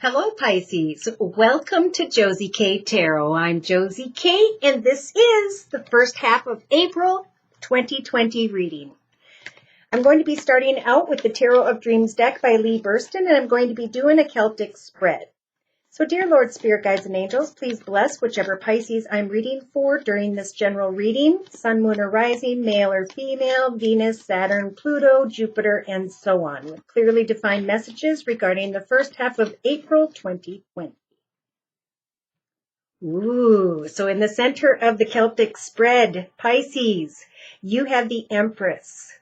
Hello, Pisces. Welcome to Josie K Tarot. I'm Josie K, and this is the first half of April 2020 reading. I'm going to be starting out with the Tarot of Dreams deck by Lee Burston, and I'm going to be doing a Celtic spread. So, dear Lord, Spirit Guides, and Angels, please bless whichever Pisces I'm reading for during this general reading. Sun, Moon, or Rising, male or female, Venus, Saturn, Pluto, Jupiter, and so on, with clearly defined messages regarding the first half of April 2020. Ooh, so in the center of the Celtic spread, Pisces, you have the Empress.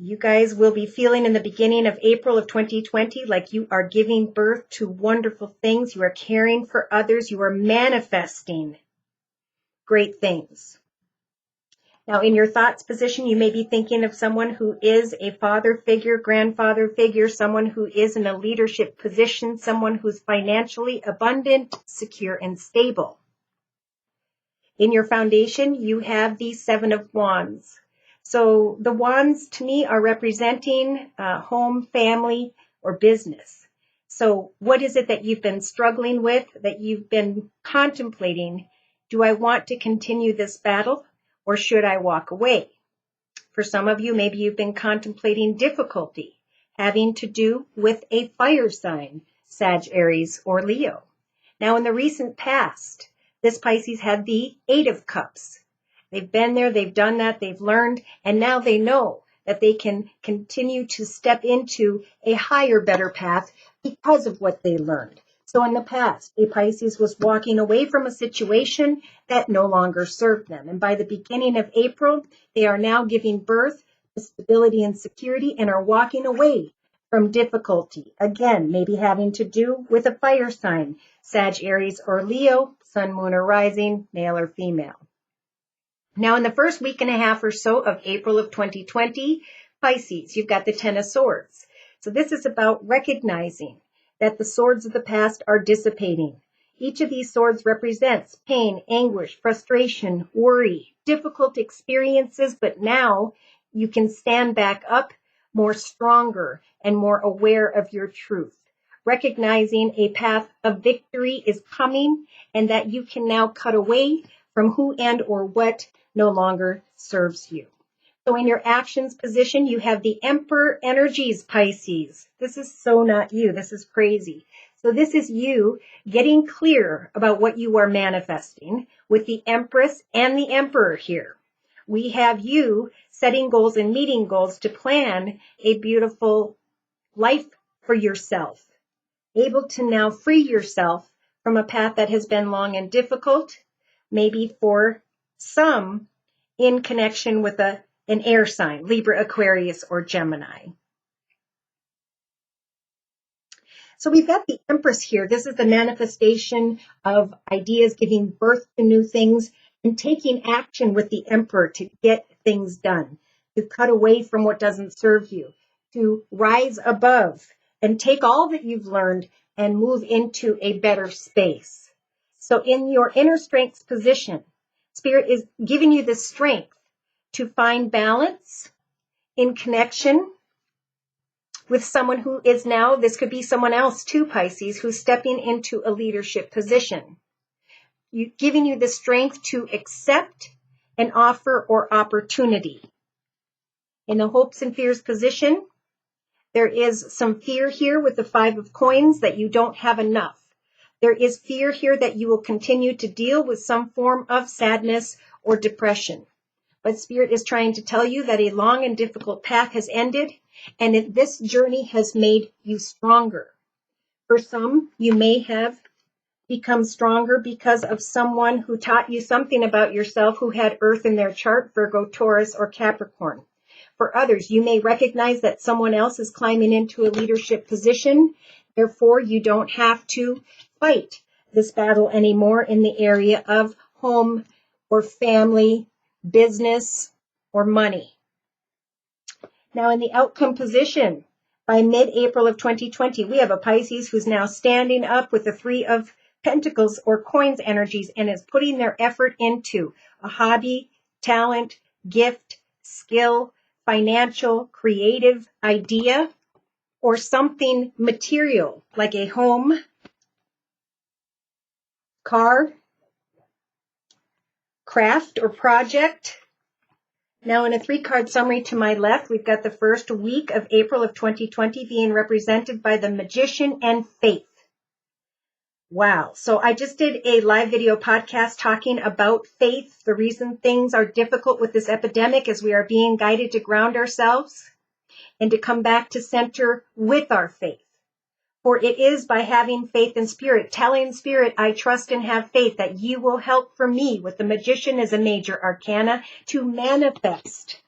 You guys will be feeling in the beginning of April of 2020 like you are giving birth to wonderful things. You are caring for others. You are manifesting great things. Now, in your thoughts position, you may be thinking of someone who is a father figure, grandfather figure, someone who is in a leadership position, someone who's financially abundant, secure, and stable. In your foundation, you have the Seven of Wands. So the wands to me are representing home, family, or business. So what is it that you've been struggling with, that you've been contemplating? Do I want to continue this battle, or should I walk away? For some of you, maybe you've been contemplating difficulty having to do with a fire sign, Sag, Aries, or Leo. Now, in the recent past, this Pisces had the Eight of Cups. They've been there, they've done that, they've learned, and now they know that they can continue to step into a higher, better path because of what they learned. So in the past, a Pisces was walking away from a situation that no longer served them. And by the beginning of April, they are now giving birth to stability and security and are walking away from difficulty. Again, maybe having to do with a fire sign, Sag, Aries, or Leo, Sun, Moon, or Rising, male or female. Now, in the first week and a half or so of April of 2020, Pisces, you've got the Ten of Swords. So this is about recognizing that the swords of the past are dissipating. Each of these swords represents pain, anguish, frustration, worry, difficult experiences, but now you can stand back up more stronger and more aware of your truth. Recognizing a path of victory is coming and that you can now cut away from who and or what no longer serves you. So in your actions position, you have the Emperor energies, Pisces. This is so not you. This is crazy. So this is you getting clear about what you are manifesting with the Empress and the Emperor here. We have you setting goals and meeting goals to plan a beautiful life for yourself, able to now free yourself from a path that has been long and difficult, maybe for some in connection with an air sign, Libra, Aquarius, or Gemini. So we've got the Empress here. This is the manifestation of ideas, giving birth to new things, and taking action with the Emperor to get things done, to cut away from what doesn't serve you, to rise above and take all that you've learned and move into a better space. So in your inner strengths position, Spirit is giving you the strength to find balance in connection with someone who is now, this could be someone else too, Pisces, who's stepping into a leadership position. Giving you the strength to accept an offer or opportunity. In the hopes and fears position, there is some fear here with the Five of Coins that you don't have enough. There is fear here that you will continue to deal with some form of sadness or depression. But Spirit is trying to tell you that a long and difficult path has ended, and this journey has made you stronger. For some, you may have become stronger because of someone who taught you something about yourself who had Earth in their chart, Virgo, Taurus, or Capricorn. For others, you may recognize that someone else is climbing into a leadership position. Therefore, you don't have to fight this battle anymore in the area of home or family, business, or money. Now, in the outcome position, by mid-April of 2020, we have a Pisces who's now standing up with the Three of Pentacles or Coins energies and is putting their effort into a hobby, talent, gift, skill, financial, creative idea, or something material like a home, car, craft, or project. Now, in a 3-card summary to my left, we've got the first week of April of 2020 being represented by the Magician and Faith. Wow. So I just did a live video podcast talking about faith. The reason things are difficult with this epidemic is we are being guided to ground ourselves and to come back to center with our faith. For it is by having faith in Spirit, telling Spirit, I trust and have faith that you will help for me with the Magician as a major arcana to manifest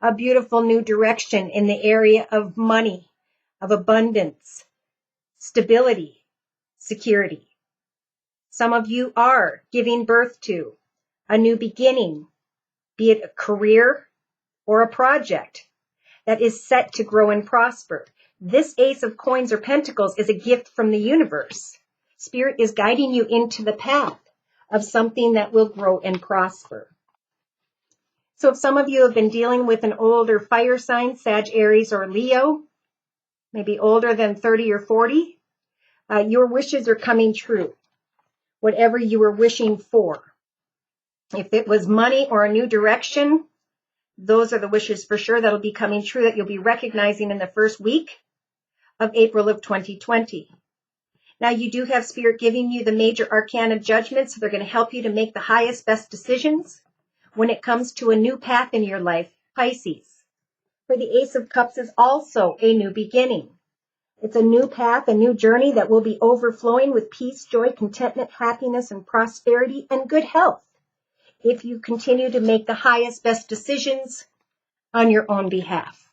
a beautiful new direction in the area of money, of abundance, stability, security. Some of you are giving birth to a new beginning, be it a career or a project that is set to grow and prosper. This Ace of Coins or Pentacles is a gift from the universe. Spirit is guiding you into the path of something that will grow and prosper. So if some of you have been dealing with an older fire sign, Sag, Aries, or Leo, maybe older than 30 or 40, your wishes are coming true. Whatever you were wishing for. If it was money or a new direction, those are the wishes for sure that'll be coming true that you'll be recognizing in the first week of April of 2020. Now you do have Spirit giving you the major arcana judgments, so they're going to help you to make the highest, best decisions when it comes to a new path in your life, Pisces. For the Ace of Cups is also a new beginning. It's a new path, a new journey that will be overflowing with peace, joy, contentment, happiness, and prosperity, and good health if you continue to make the highest, best decisions on your own behalf.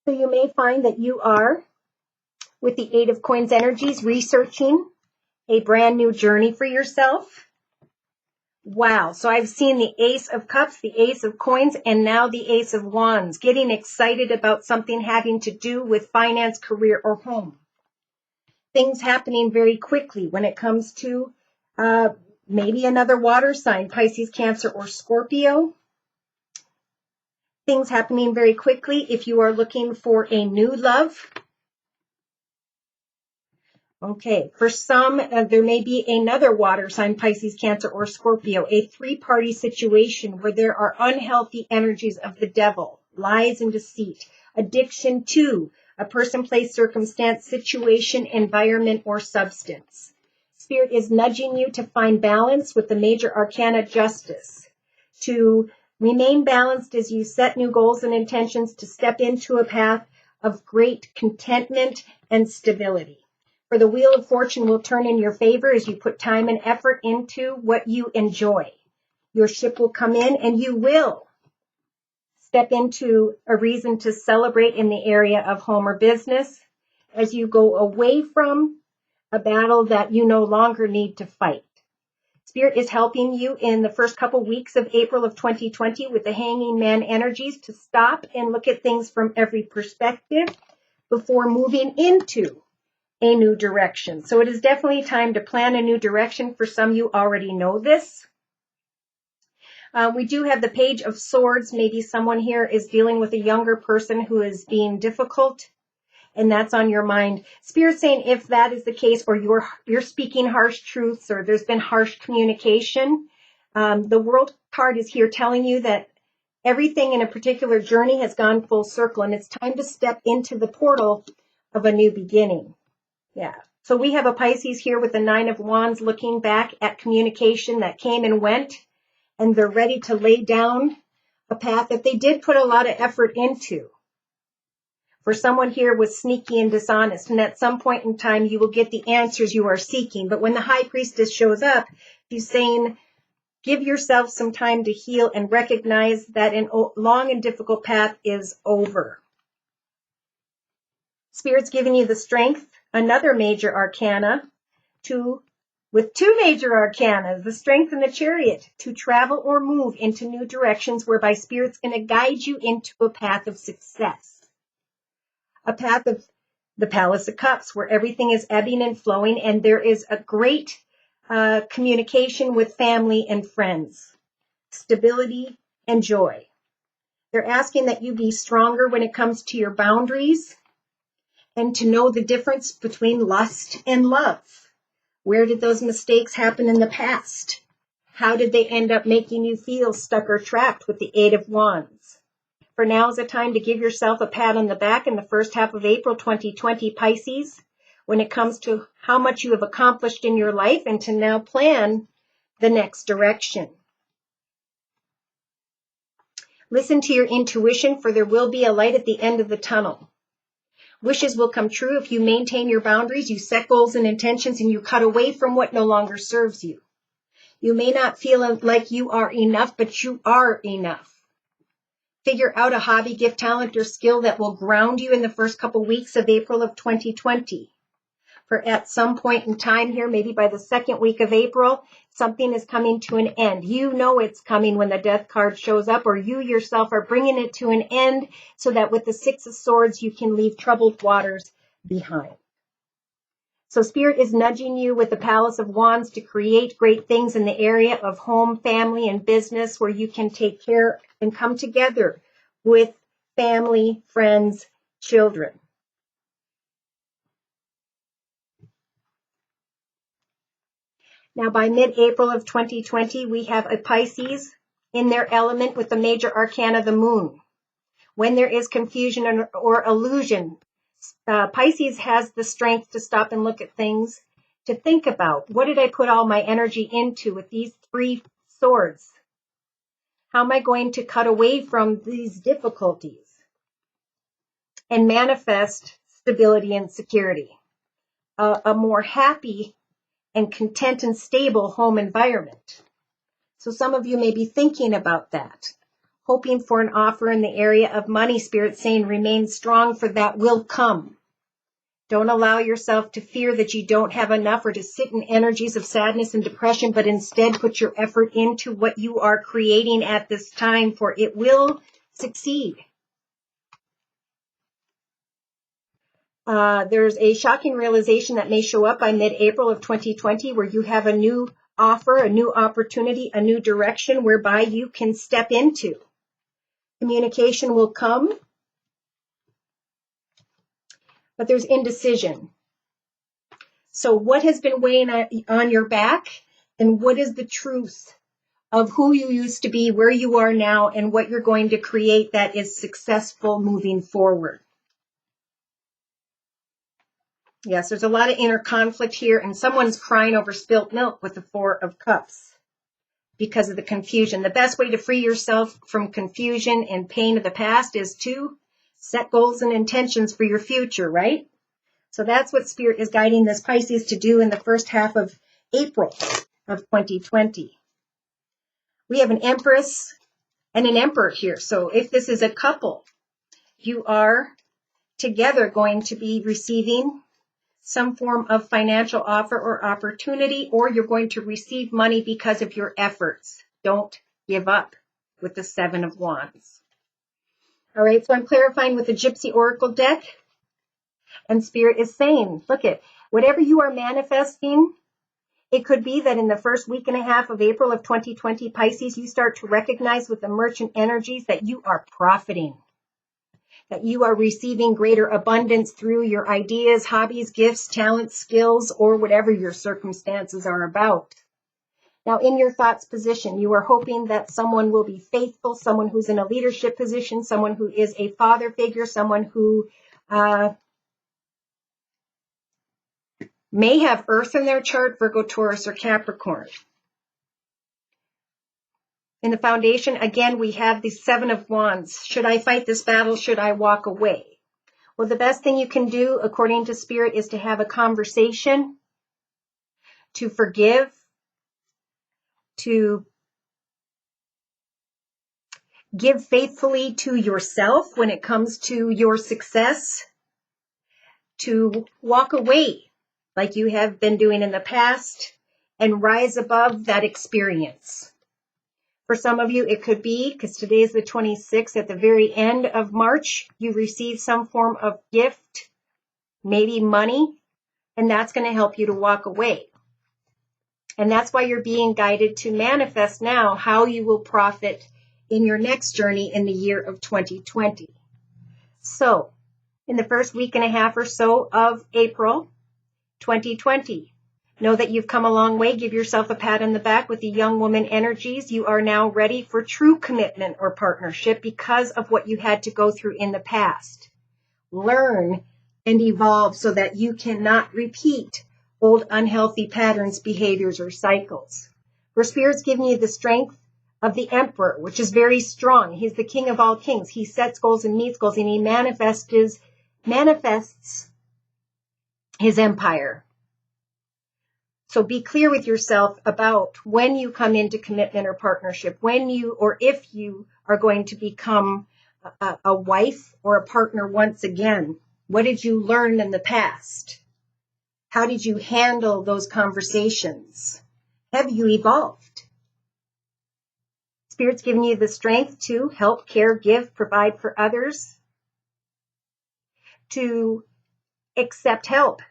So you may find that you are, with the 8 of Coins energies, researching a brand new journey for yourself. Wow. So I've seen the Ace of Cups, the Ace of Coins, and now the Ace of Wands, getting excited about something having to do with finance, career, or home. Things happening very quickly when it comes to maybe another water sign, Pisces, Cancer, or Scorpio. Things happening very quickly if you are looking for a new love. Okay, for some, there may be another water sign, Pisces, Cancer, or Scorpio, a 3-party situation where there are unhealthy energies of the devil, lies and deceit, addiction to a person, place, circumstance, situation, environment, or substance. Spirit is nudging you to find balance with the major arcana justice, to remain balanced as you set new goals and intentions to step into a path of great contentment and stability. For the Wheel of Fortune will turn in your favor as you put time and effort into what you enjoy. Your ship will come in and you will step into a reason to celebrate in the area of home or business as you go away from a battle that you no longer need to fight. Spirit is helping you in the first couple weeks of April of 2020 with the Hanging Man energies to stop and look at things from every perspective before moving into a new direction. So it is definitely time to plan a new direction. For some, you already know this. We do have the Page of Swords. Maybe someone here is dealing with a younger person who is being difficult, and that's on your mind. Spirit saying if that is the case, or you're speaking harsh truths, or there's been harsh communication, the World card is here telling you that everything in a particular journey has gone full circle, and it's time to step into the portal of a new beginning. Yeah. So we have a Pisces here with the 9 of Wands looking back at communication that came and went, and they're ready to lay down a path that they did put a lot of effort into. For someone here was sneaky and dishonest, and at some point in time you will get the answers you are seeking. But when the High Priestess shows up, she's saying, give yourself some time to heal and recognize that a long and difficult path is over. Spirit's giving you the strength, another major arcana, with 2 major arcana, the Strength and the Chariot, to travel or move into new directions whereby Spirit's going to guide you into a path of success. A path of the Palace of Cups where everything is ebbing and flowing and there is a great communication with family and friends, stability and joy. They're asking that you be stronger when it comes to your boundaries and to know the difference between lust and love. Where did those mistakes happen in the past? How did they end up making you feel stuck or trapped with the Eight of Wands? For now is a time to give yourself a pat on the back in the first half of April 2020, Pisces, when it comes to how much you have accomplished in your life and to now plan the next direction. Listen to your intuition, for there will be a light at the end of the tunnel. Wishes will come true if you maintain your boundaries, you set goals and intentions, and you cut away from what no longer serves you. You may not feel like you are enough, but you are enough. Figure out a hobby, gift, talent, or skill that will ground you in the first couple weeks of April of 2020. For at some point in time here, maybe by the second week of April, something is coming to an end. You know it's coming when the Death card shows up, or you yourself are bringing it to an end so that with the Six of Swords, you can leave troubled waters behind. So Spirit is nudging you with the Palace of Wands to create great things in the area of home, family, and business where you can take care and come together with family, friends, children. Now, by mid-April of 2020, we have a Pisces in their element with the major arcana, the moon. When there is confusion or illusion, Pisces has the strength to stop and look at things, to think about, what did I put all my energy into with these three swords? How am I going to cut away from these difficulties and manifest stability and security? A more happy and content and stable home environment. So some of you may be thinking about that, hoping for an offer in the area of money. Spirit saying remain strong, for that will come. Don't allow yourself to fear that you don't have enough or to sit in energies of sadness and depression, but instead put your effort into what you are creating at this time, for it will succeed. There's a shocking realization that may show up by mid-April of 2020 where you have a new offer, a new opportunity, a new direction whereby you can step into. Communication will come, but there's indecision. So what has been weighing on your back, and what is the truth of who you used to be, where you are now, and what you're going to create that is successful moving forward? Yes, there's a lot of inner conflict here, and someone's crying over spilt milk with the Four of Cups because of the confusion. The best way to free yourself from confusion and pain of the past is to set goals and intentions for your future, right? So that's what Spirit is guiding this Pisces to do in the first half of April of 2020. We have an Empress and an Emperor here. So if this is a couple, you are together going to be receiving some form of financial offer or opportunity, or you're going to receive money because of your efforts. Don't give up with the Seven of Wands. All right, so I'm clarifying with the Gypsy Oracle deck, and Spirit is saying, look at whatever you are manifesting. It could be that in the first week and a half of April of 2020, Pisces, you start to recognize with the merchant energies that you are profiting, that you are receiving greater abundance through your ideas, hobbies, gifts, talents, skills, or whatever your circumstances are about. Now, in your thoughts position, you are hoping that someone will be faithful, someone who's in a leadership position, someone who is a father figure, someone who may have Earth in their chart, Virgo, Taurus, or Capricorn. In the foundation, again, we have the Seven of Wands. Should I fight this battle? Should I walk away? Well, the best thing you can do, according to Spirit, is to have a conversation, to forgive, to give faithfully to yourself when it comes to your success, to walk away like you have been doing in the past and rise above that experience. For some of you, it could be, because today is the 26th, at the very end of March, you receive some form of gift, maybe money, and that's going to help you to walk away. And that's why you're being guided to manifest now how you will profit in your next journey in the year of 2020. So, in the first week and a half or so of April 2020, Know that you've come a long way. Give yourself a pat on the back with the young woman energies. You are now ready for true commitment or partnership because of what you had to go through in the past. Learn and evolve so that you cannot repeat old unhealthy patterns, behaviors, or cycles. For Spirit's giving you the strength of the Emperor, which is very strong. He's the king of all kings. He sets goals and meets goals, and he manifests his empire. So be clear with yourself about when you come into commitment or partnership, when you or if you are going to become a wife or a partner once again. What did you learn in the past? How did you handle those conversations? Have you evolved? Spirit's giving you the strength to help, care, give, provide for others, to accept help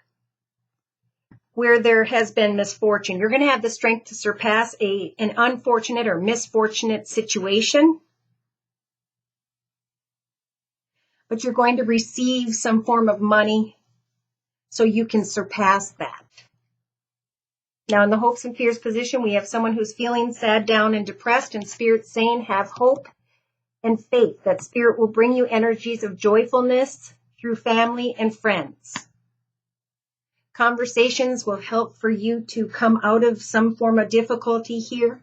where there has been misfortune. You're going to have the strength to surpass an unfortunate or misfortunate situation, but you're going to receive some form of money so you can surpass that. Now, in the hopes and fears position, we have someone who's feeling sad, down, and depressed, and Spirit's saying, have hope and faith that Spirit will bring you energies of joyfulness through family and friends. Conversations will help for you to come out of some form of difficulty here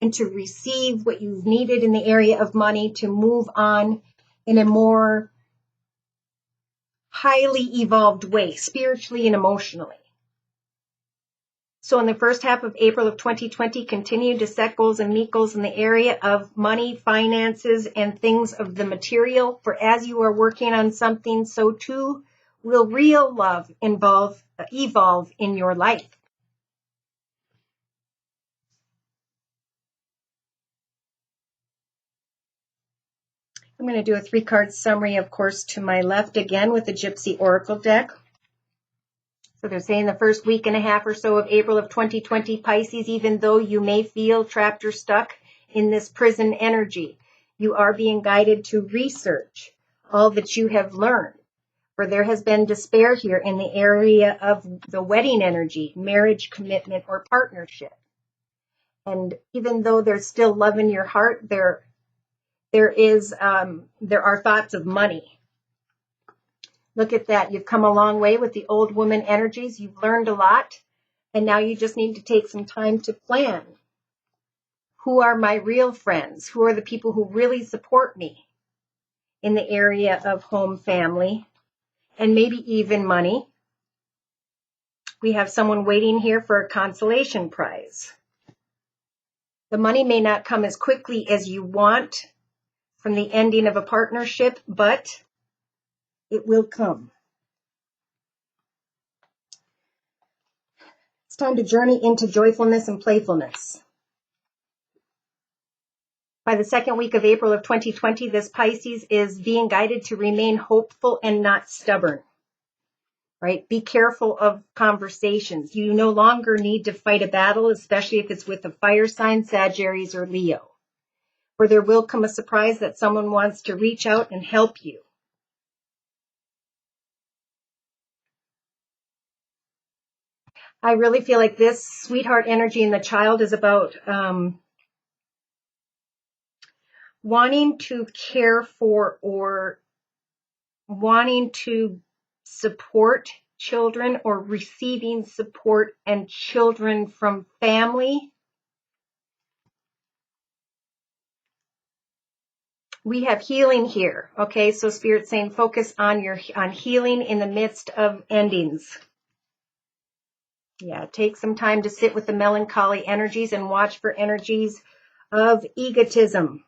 and to receive what you've needed in the area of money to move on in a more highly evolved way, spiritually and emotionally. So in the first half of April of 2020, continue to set goals and meet goals in the area of money, finances, and things of the material. For as you are working on something, so too will real love evolve in your life. I'm going to do a 3-card summary, of course, to my left again with the Gypsy Oracle deck. So they're saying the first week and a half or so of April of 2020, Pisces, even though you may feel trapped or stuck in this prison energy, you are being guided to research all that you have learned. For there has been despair here in the area of the wedding energy, marriage, commitment, or partnership. And even though there's still love in your heart, there are thoughts of money. Look at that. You've come a long way with the old woman energies. You've learned a lot. And now you just need to take some time to plan. Who are my real friends? Who are the people who really support me in the area of home, family, and maybe even money? We have someone waiting here for a consolation prize. The money may not come as quickly as you want from the ending of a partnership, but it will come. It's time to journey into joyfulness and playfulness. By the second week of April of 2020, this Pisces is being guided to remain hopeful and not stubborn. Right? Be careful of conversations. You no longer need to fight a battle, especially if it's with a fire sign, Sagittarius, or Leo. Where there will come a surprise that someone wants to reach out and help you. I really feel like this sweetheart energy in the child is about wanting to care for or wanting to support children or receiving support and children from family. We have healing here. Okay, so Spirit's saying focus on healing in the midst of endings. Yeah, take some time to sit with the melancholy energies and watch for energies of egotism.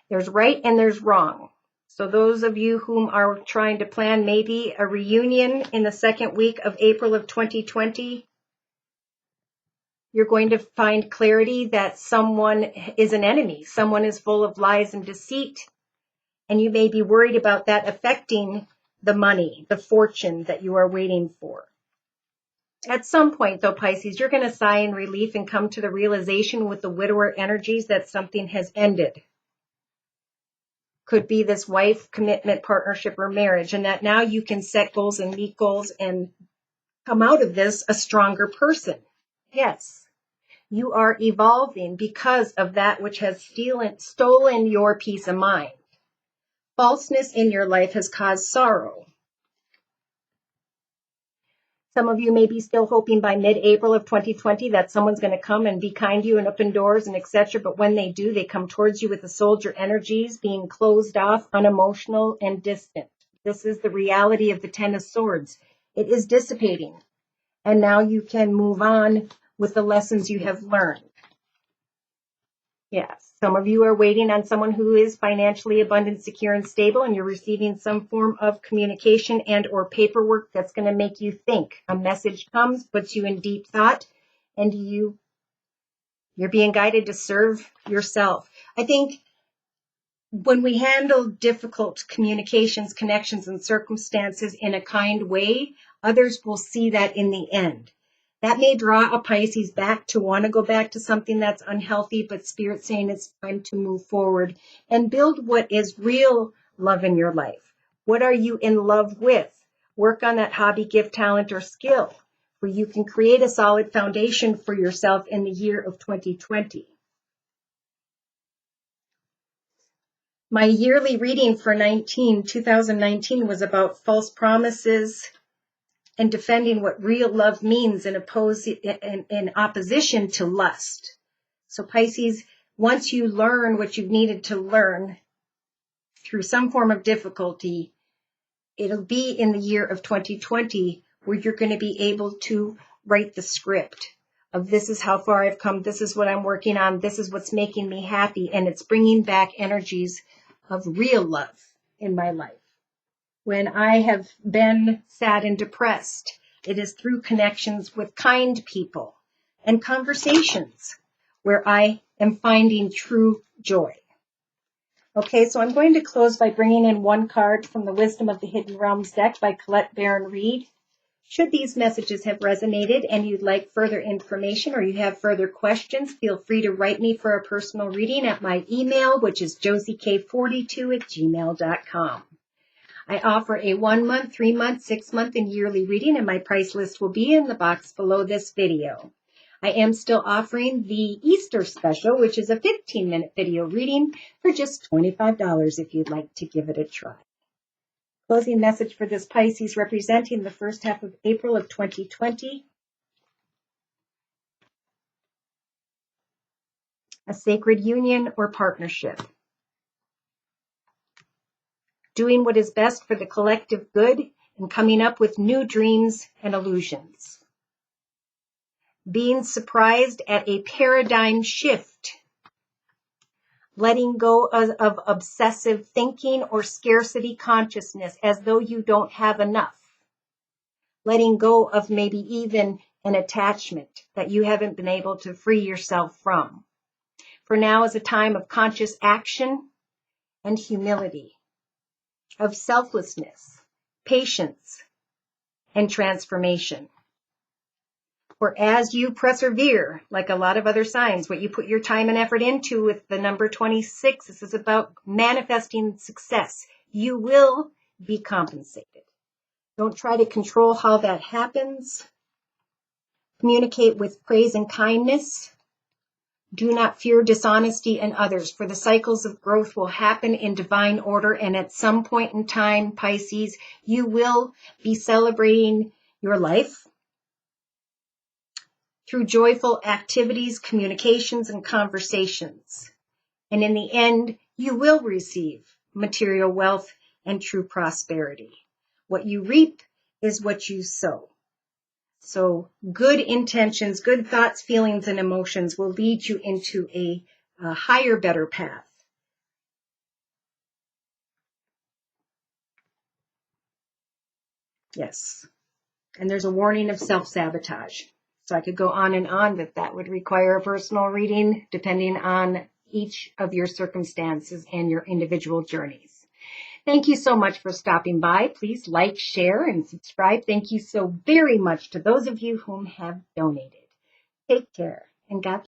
There's right and there's wrong. So those of you whom are trying to plan maybe a reunion in the second week of April of 2020, you're going to find clarity that someone is an enemy. Someone is full of lies and deceit. And you may be worried about that affecting the money, the fortune that you are waiting for. At some point, though, Pisces, you're going to sigh in relief and come to the realization with the widower energies that something has ended. Could be this wife, commitment, partnership, or marriage, and that now you can set goals and meet goals and come out of this a stronger person. Yes, you are evolving because of that which has stolen your peace of mind. Falseness in your life has caused sorrow. Some of you may be still hoping by mid-April of 2020 that someone's going to come and be kind to you and open doors and etc. But when they do, they come towards you with the soldier energies, being closed off, unemotional, and distant. This is the reality of the Ten of Swords. It is dissipating. And now you can move on with the lessons you have learned. Yes, some of you are waiting on someone who is financially abundant, secure, and stable, and you're receiving some form of communication and or paperwork that's going to make you think. A message comes, puts you in deep thought, and you're being guided to serve yourself. I think when we handle difficult communications, connections, and circumstances in a kind way, others will see that in the end. That may draw a Pisces back to want to go back to something that's unhealthy, but Spirit's saying it's time to move forward and build what is real love in your life. What are you in love with? Work on that hobby, gift, talent, or skill where you can create a solid foundation for yourself in the year of 2020. My yearly reading for 2019 was about false promises and defending what real love means in opposition to lust. So Pisces, once you learn what you've needed to learn through some form of difficulty, it'll be in the year of 2020 where you're going to be able to write the script of this is how far I've come, this is what I'm working on, this is what's making me happy, and it's bringing back energies of real love in my life. When I have been sad and depressed, it is through connections with kind people and conversations where I am finding true joy. Okay, so I'm going to close by bringing in one card from the Wisdom of the Hidden Realms deck by Colette Baron Reed. Should these messages have resonated and you'd like further information or you have further questions, feel free to write me for a personal reading at my email, which is josiek42@gmail.com. I offer a 1-month, 3-month, 6-month, and yearly reading, and my price list will be in the box below this video. I am still offering the Easter special, which is a 15-minute video reading for just $25 if you'd like to give it a try. Closing message for this Pisces representing the first half of April of 2020. A sacred union or partnership. Doing what is best for the collective good and coming up with new dreams and illusions. Being surprised at a paradigm shift. Letting go of obsessive thinking or scarcity consciousness as though you don't have enough. Letting go of maybe even an attachment that you haven't been able to free yourself from. For now is a time of conscious action and humility, of selflessness, patience, and transformation. For as you persevere, like a lot of other signs, what you put your time and effort into with the number 26, this is about manifesting success. You will be compensated. Don't try to control how that happens. Communicate with praise and kindness. Do not fear dishonesty in others, for the cycles of growth will happen in divine order, and at some point in time, Pisces, you will be celebrating your life through joyful activities, communications, and conversations. And in the end, you will receive material wealth and true prosperity. What you reap is what you sow. So good intentions, good thoughts, feelings, and emotions will lead you into a higher, better path. Yes. And there's a warning of self-sabotage. So I could go on, but that would require a personal reading depending on each of your circumstances and your individual journeys. Thank you so much for stopping by. Please like, share, and subscribe. Thank you so very much to those of you whom have donated. Take care and God bless.